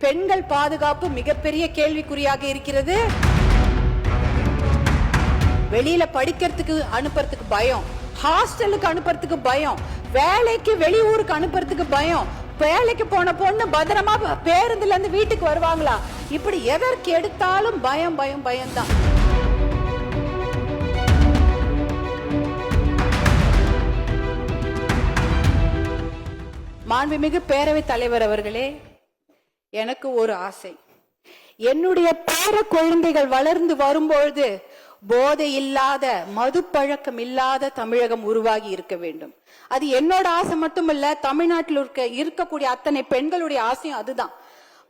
பெண்கள் பாதுகாப்பு மிகப்பெரிய கேள்விக்குறியாக இருக்கிறது. வெளியில படிக்கிறதுக்கு அனுப்புறதுக்கு பயம், ஹாஸ்டலுக்கு அனுப்புறதுக்கு பயம், வேலைக்கு வெளியூருக்கு அனுப்புறதுக்கு பயம், வேலைக்கு போன பொண்ணு பத்திரமா பேருந்துல இருந்து வீட்டுக்கு வருவாங்களா, இப்படி எதற்கு எடுத்தாலும் பயம் பயம் பயம்தான். மாண்புமிகு பேரவைத் தலைவர் அவர்களே, எனக்கு ஒரு ஆசை. என்னுடைய பேர குழந்தைகள் வளர்ந்து வரும்பொழுது போதை இல்லாத, மது பழக்கம் இல்லாத தமிழகம் உருவாகி இருக்க வேண்டும். அது என்னோட ஆசை மட்டுமல்ல, தமிழ்நாட்டில் இருக்கக்கூடிய அத்தனை பெண்களுடைய ஆசையும் அதுதான்.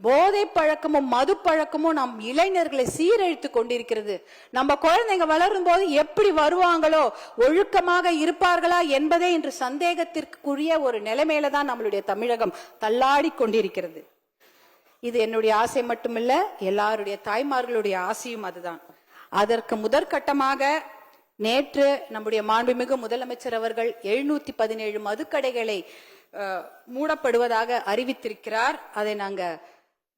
போதை பழக்கமும் மது பழக்கமும் நம் இளைஞர்களை சீரழித்து கொண்டிருக்கிறது. நம்ம குழந்தைங்க வளரும் போது எப்படி வருவாங்களோ, ஒழுக்கமாக இருப்பார்களா என்பதே இன்று சந்தேகத்திற்குரிய ஒரு நிலைமையில தான் நம்மளுடைய தமிழகம் தள்ளாடி கொண்டிருக்கிறது. இது என்னுடைய ஆசை மட்டுமில்ல, எல்லாருடைய தாய்மார்களுடைய ஆசையும் அதுதான். அதற்கு முதற்கட்டமாக நேற்று நம்முடைய மாண்புமிகு முதலமைச்சர் அவர்கள் 717 மதுக்கடைகளை மூடப்படுவதாக அறிவித்திருக்கிறார். அதை நாங்க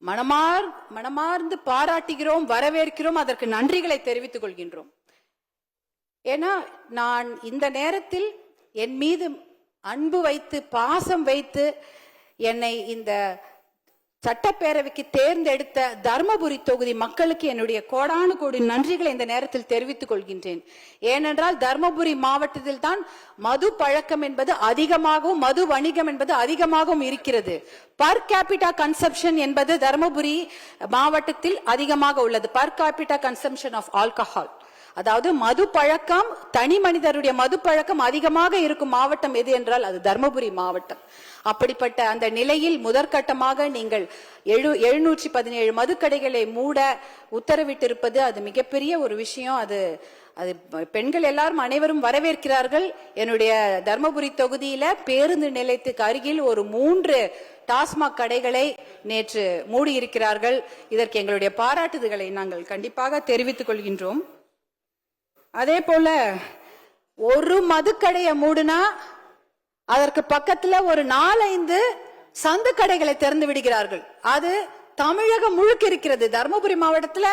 மனமார்ந்து பாராட்டுகிறோம், வரவேற்கிறோம், அதற்கு நன்றிகளை தெரிவித்துக் கொள்கின்றோம். ஏன்னா நான் இந்த நேரத்தில் என் மீது அன்பு வைத்து பாசம் வைத்து என்னை இந்த சட்டப்பேரவைக்கு தேர்ந்தெடுத்த தர்மபுரி தொகுதி மக்களுக்கு என்னுடைய கோடானு கோடி நன்றிகளை இந்த நேரத்தில் தெரிவித்துக் கொள்கின்றேன். ஏனென்றால் தர்மபுரி மாவட்டத்தில் தான் மது பழக்கம் என்பது அதிகமாகவும் மது வணிகம் என்பது அதிகமாகவும் இருக்கிறது. பர் கேபிட்டா கன்சம்ஷன் என்பது தர்மபுரி மாவட்டத்தில் அதிகமாக உள்ளது. Per capita consumption of alcohol, அதாவது மது பழக்கம், தனி மனிதருடைய மது பழக்கம் அதிகமாக இருக்கும் மாவட்டம் எது என்றால் அது தர்மபுரி மாவட்டம். அப்படிப்பட்ட அந்த நிலையில் முதற்கட்டமாக நீங்கள் 717 மதுக்கடைகளை மூட உத்தரவிட்டிருப்பது அது மிகப்பெரிய ஒரு விஷயம். அது பெண்கள் எல்லாரும் அனைவரும் வரவேற்கிறார்கள். என்னுடைய தர்மபுரி தொகுதியில பேருந்து நிலையத்துக்கு அருகில் ஒரு 3 டாஸ்மாக் கடைகளை நேற்று மூடி இருக்கிறார்கள். இதற்கு எங்களுடைய பாராட்டுதல்களை நாங்கள் கண்டிப்பாக தெரிவித்துக் கொள்கின்றோம். அதே போல ஒரு மதுக்கடையை மூடுனா அதற்கு பக்கத்துல ஒரு 4-5 சந்து கடைகளை திறந்து விடுகிறார்கள். அது தமிழகம் முழுக்க இருக்கிறது. தர்மபுரி மாவட்டத்துல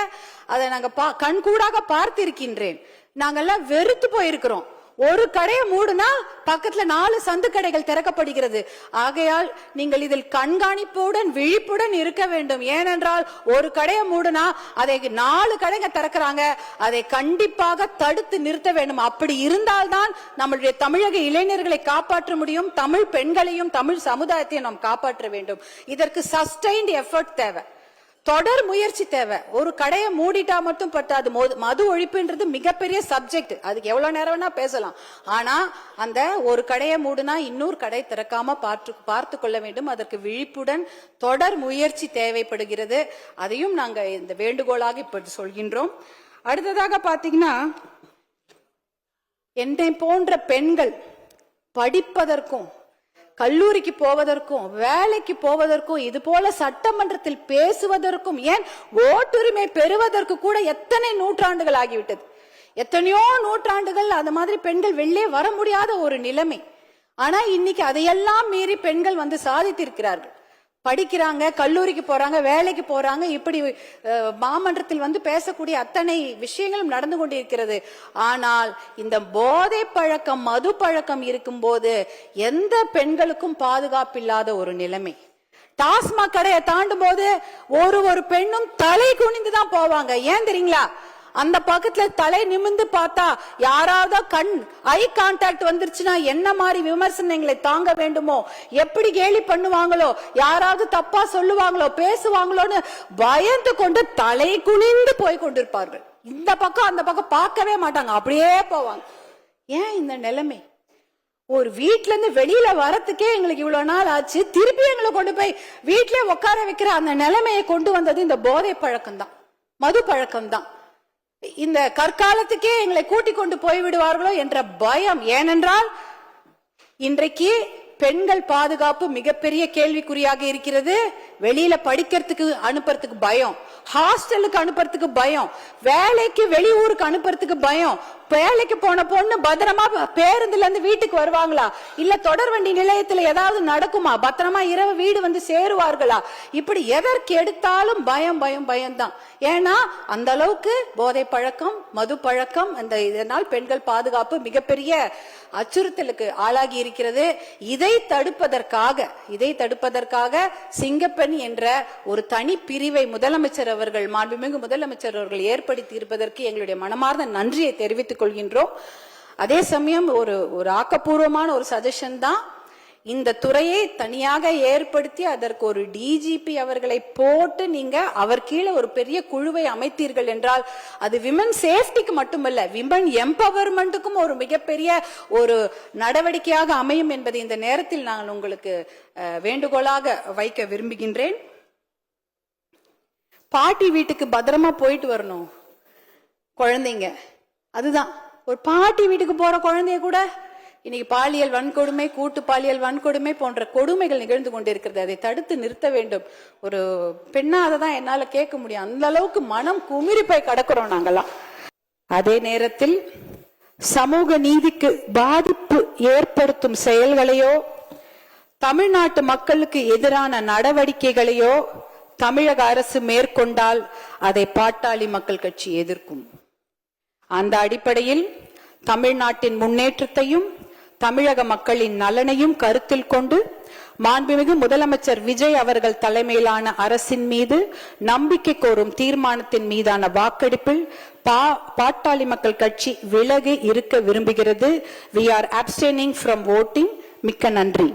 அதை நாங்க கண்கூடாக பார்த்திருக்கின்றேன். நாங்கெல்லாம் வெறுத்து போயிருக்கிறோம். ஒரு கடையை மூடுனா பக்கத்துல 4 சந்து கடைகள் திறக்கப்படுகிறது. ஆகையால் நீங்கள் இதில் கண்காணிப்புடன் விழிப்புடன் இருக்க வேண்டும். ஏனென்றால் ஒரு கடையை மூடுனா அதை 4 கடைங்க திறக்கிறாங்க. அதை கண்டிப்பாக தடுத்து நிறுத்த வேண்டும். அப்படி இருந்தால்தான் நம்மளுடைய தமிழக இளைஞர்களை காப்பாற்ற முடியும். தமிழ் பெண்களையும் தமிழ் சமுதாயத்தையும் நாம் காப்பாற்ற வேண்டும். இதற்கு சஸ்டைன்ட் எஃபர்ட் தேவை, தொடர் முயற்சி தேவை. ஒரு கடையை மூடிட்டா மட்டும் பத்தாது. மது ஒழிப்புன்றது மிகப்பெரிய சப்ஜெக்ட், அதுக்கு எவ்வளவு நேரம் வேணா பேசலாம். ஆனா அந்த ஒரு கடையை மூடுனா இன்னொரு கடை திறக்காம பார்த்து கொள்ள வேண்டும். அதற்கு விழிப்புடன் தொடர் முயற்சி தேவைப்படுகிறது. அதையும் நாங்க இந்த வேண்டுகோளாக இப்ப சொல்கின்றோம். அடுத்ததாக பாத்தீங்கன்னா, என்னை போன்ற பெண்கள் படிப்பதற்கும் கல்லூரிக்கு போவதற்கும் வேலைக்கு போவதற்கும் இது போல சட்டமன்றத்தில் பேசுவதற்கும் ஏன் ஓட்டுரிமை பெறுவதற்கு கூட எத்தனை நூற்றாண்டுகள் ஆகிவிட்டது. எத்தனையோ நூற்றாண்டுகள் அந்த மாதிரி பெண்கள் வெளியே வர முடியாத ஒரு நிலைமை. ஆனா இன்னைக்கு அதையெல்லாம் மீறி பெண்கள் வந்து சாதித்திருக்கிறார்கள். படிக்கிறாங்க, கல்லூரிக்கு போறாங்க, வேலைக்கு போறாங்க. இப்படி மாமன்றத்தில் வந்து பேசக்கூடிய அத்தனை விஷயங்களும் நடந்து கொண்டிருக்கிறது. ஆனால் இந்த போதை பழக்கம், மது பழக்கம் இருக்கும் போது எந்த பெண்களுக்கும் பாதுகாப்பில்லாத ஒரு நிலைமை. டாஸ்மாக் கடையை தாண்டும் போது ஒரு பெண்ணும் தலை குனிந்துதான் போவாங்க. ஏன் தெரியுங்களா? அந்த பக்கத்துல தலை நிமிந்து பார்த்தா யாராவது ஐ கான்டாக்ட் வந்துருச்சுன்னா என்ன மாதிரி விமர்சனங்களை தாங்க வேண்டுமோ, எப்படி கேலி பண்ணுவாங்களோ, யாராவது தப்பா சொல்லுவாங்களோ, பேசுவாங்களோன்னு பயந்து கொண்டு தலை குனிந்து போய் கொண்டிருப்பார்கள். இந்த பக்கம் அந்த பக்கம் பார்க்கவே மாட்டாங்க, அப்படியே போவாங்க. ஏன் இந்த நிலைமை? ஒரு வீட்டுல இருந்து வெளியில வரத்துக்கே எங்களுக்கு இவ்வளவு நாள் ஆச்சு. திருப்பி எங்களை கொண்டு போய் வீட்டிலே உட்கார வைக்கிற அந்த நிலைமையை கொண்டு வந்தது இந்த போதை பழக்கம் தான், மது பழக்கம் தான். இந்த கற்காலத்துக்கே எங்களை கூட்டிக் கொண்டு போய்விடுவார்களோ என்ற பயம். ஏனென்றால் இன்றைக்கு பெண்கள் பாதுகாப்பு மிகப்பெரிய கேள்விக்குறியாக இருக்கிறது. வெளியில படிக்கிறதுக்கு அனுப்புறதுக்கு பயம், ஹாஸ்டலுக்கு அனுப்புறதுக்கு பயம், வேலைக்கு வெளியூருக்கு அனுப்புறதுக்கு பயம், வேலைக்கு போன பொண்ணு பத்திரமா பேருந்துல இருந்து வீட்டுக்கு வருவாங்களா? இல்ல தொடர்வண்டி நிலையத்துல ஏதாவது நடக்குமா? பத்திரமா இரவு வீடு வந்து சேருவார்களா? இப்படி எதற்கு எடுத்தாலும் பயம் பயம் பயம்தான். ஏன்னா அந்த அளவுக்கு போதை பழக்கம், மது பழக்கம், அந்த இதனால் பெண்கள் பாதுகாப்பு மிகப்பெரிய அச்சுறுத்தலுக்கு ஆளாகி இருக்கிறது. இதை தடுப்பதற்காக சிங்கப்பெண் என்ற ஒரு தனி பிரிவை முதலமைச்சர் அவர்கள், மாண்புமிகு முதலமைச்சர் அவர்கள் ஏற்படுத்தி இருப்பதற்கு எங்களுடைய மனமார்ந்த நன்றியை தெரிவித்துக் கொள்கின்றோம். அதே சமயம் ஒரு ஆக்கப்பூர்வமான ஒரு சஜஷன் தான், இந்த துறையை தனியாக ஏற்படுத்தி அதற்கு ஒரு டிஜிபி அவர்களை போட்டு நீங்க அவர் கீழே ஒரு பெரிய குழுவை அமைத்தீர்கள் என்றால் அது விமன் சேஃப்டிக்கு மட்டுமல்ல, விமன் எம்பவர்மெண்ட்டுக்கும் ஒரு மிகப்பெரிய ஒரு நடவடிக்கையாக அமையும் என்பதை இந்த நேரத்தில் நான் உங்களுக்கு வேண்டுகோளாக வைக்க விரும்புகின்றேன். பாட்டி வீட்டுக்கு பத்திரமா போயிட்டு வரணும் குழந்தைங்க, அதுதான். ஒரு பாட்டி வீட்டுக்கு போற குழந்தைய கூட இன்னைக்கு பாலியல் வன்கொடுமை, கூட்டு பாலியல் வன்கொடுமை போன்ற கொடுமைகள் நிகழ்ந்து கொண்டிருக்கிறது. அதை தடுத்து நிறுத்த வேண்டும். ஒரு பெண்ணா அதை தான் என்னால கேட்க முடியும். அந்த அளவுக்கு மனம் குமிறி போய் கிடக்கிறோம் நாங்கெல்லாம். அதே நேரத்தில் சமூக நீதிக்கு பாதிப்பு ஏற்படுத்தும் செயல்களையோ தமிழ்நாட்டு மக்களுக்கு எதிரான நடவடிக்கைகளையோ தமிழக அரசு மேற்கொண்டால் அதை பாட்டாளி மக்கள் கட்சி எதிர்க்கும். அந்த அடிப்படையில் தமிழ்நாட்டின் முன்னேற்றத்தையும் தமிழக மக்களின் நலனையும் கருத்தில் கொண்டு மாண்புமிகு முதலமைச்சர் விஜய் அவர்கள் தலைமையிலான அரசின் மீது நம்பிக்கை கோரும் தீர்மானத்தின் மீதான வாக்கெடுப்பில் பாட்டாளி மக்கள் கட்சி விலகி இருக்க விரும்புகிறது. We are abstaining from voting. மிக்க நன்றி.